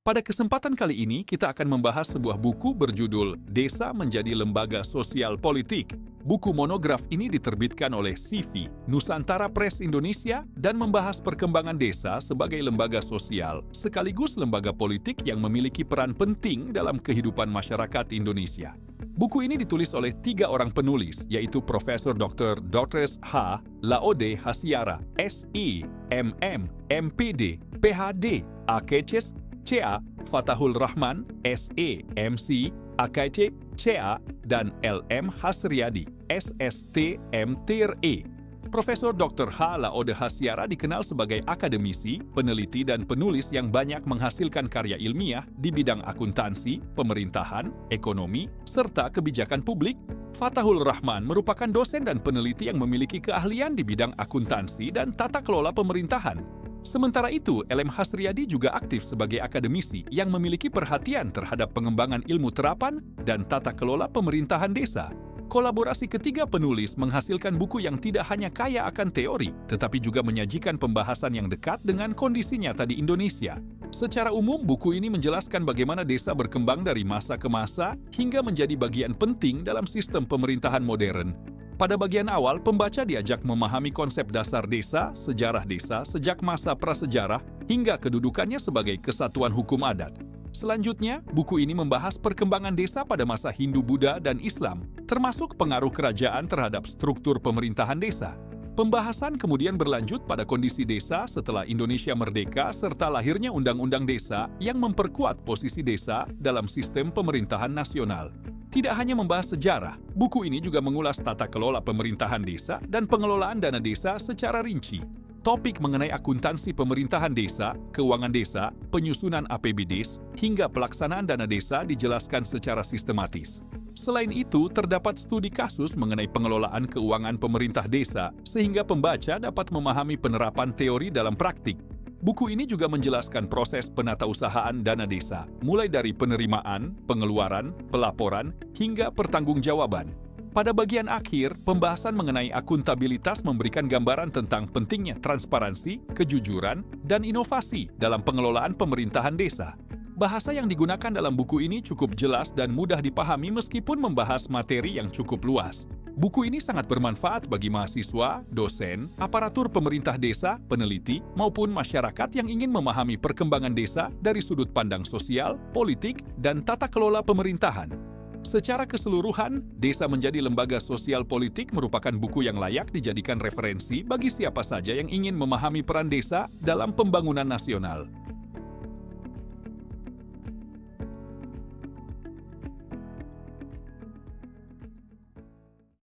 Pada kesempatan kali ini, kita akan membahas sebuah buku berjudul Desa Menjadi Lembaga Sosial Politik. Buku monograf ini diterbitkan oleh CV, Nusantara Press Indonesia, dan membahas perkembangan desa sebagai lembaga sosial, sekaligus lembaga politik yang memiliki peran penting dalam kehidupan masyarakat Indonesia. Buku ini ditulis oleh 3 orang penulis, yaitu Profesor Dr. Drs. H. Laode Hasiara, SE, MM, MPD, PhD, AKCS, CA, Fatahul Rahman, SE, MC, AKC, CA, dan LM Hasriadi, SST, MTRE. Profesor Dr. H. Laode Hasiara dikenal sebagai akademisi, peneliti, dan penulis yang banyak menghasilkan karya ilmiah di bidang akuntansi, pemerintahan, ekonomi, serta kebijakan publik. Fatahul Rahman merupakan dosen dan peneliti yang memiliki keahlian di bidang akuntansi dan tata kelola pemerintahan. Sementara itu, LM Hasriadi juga aktif sebagai akademisi yang memiliki perhatian terhadap pengembangan ilmu terapan dan tata kelola pemerintahan desa. Kolaborasi ketiga penulis menghasilkan buku yang tidak hanya kaya akan teori, tetapi juga menyajikan pembahasan yang dekat dengan kondisi nyata di Indonesia. Secara umum, buku ini menjelaskan bagaimana desa berkembang dari masa ke masa hingga menjadi bagian penting dalam sistem pemerintahan modern. Pada bagian awal, pembaca diajak memahami konsep dasar desa, sejarah desa sejak masa prasejarah hingga kedudukannya sebagai kesatuan hukum adat. Selanjutnya, buku ini membahas perkembangan desa pada masa Hindu-Buddha dan Islam, termasuk pengaruh kerajaan terhadap struktur pemerintahan desa. Pembahasan kemudian berlanjut pada kondisi desa setelah Indonesia merdeka serta lahirnya Undang-Undang Desa yang memperkuat posisi desa dalam sistem pemerintahan nasional. Tidak hanya membahas sejarah, buku ini juga mengulas tata kelola pemerintahan desa dan pengelolaan dana desa secara rinci. Topik mengenai akuntansi pemerintahan desa, keuangan desa, penyusunan APBDes, hingga pelaksanaan dana desa dijelaskan secara sistematis. Selain itu, terdapat studi kasus mengenai pengelolaan keuangan pemerintah desa, sehingga pembaca dapat memahami penerapan teori dalam praktik. Buku ini juga menjelaskan proses penatausahaan dana desa, mulai dari penerimaan, pengeluaran, pelaporan, hingga pertanggungjawaban. Pada bagian akhir, pembahasan mengenai akuntabilitas memberikan gambaran tentang pentingnya transparansi, kejujuran, dan inovasi dalam pengelolaan pemerintahan desa. Bahasa yang digunakan dalam buku ini cukup jelas dan mudah dipahami meskipun membahas materi yang cukup luas. Buku ini sangat bermanfaat bagi mahasiswa, dosen, aparatur pemerintah desa, peneliti, maupun masyarakat yang ingin memahami perkembangan desa dari sudut pandang sosial, politik, dan tata kelola pemerintahan. Secara keseluruhan, Desa Menjadi Lembaga Sosial Politik merupakan buku yang layak dijadikan referensi bagi siapa saja yang ingin memahami peran desa dalam pembangunan nasional.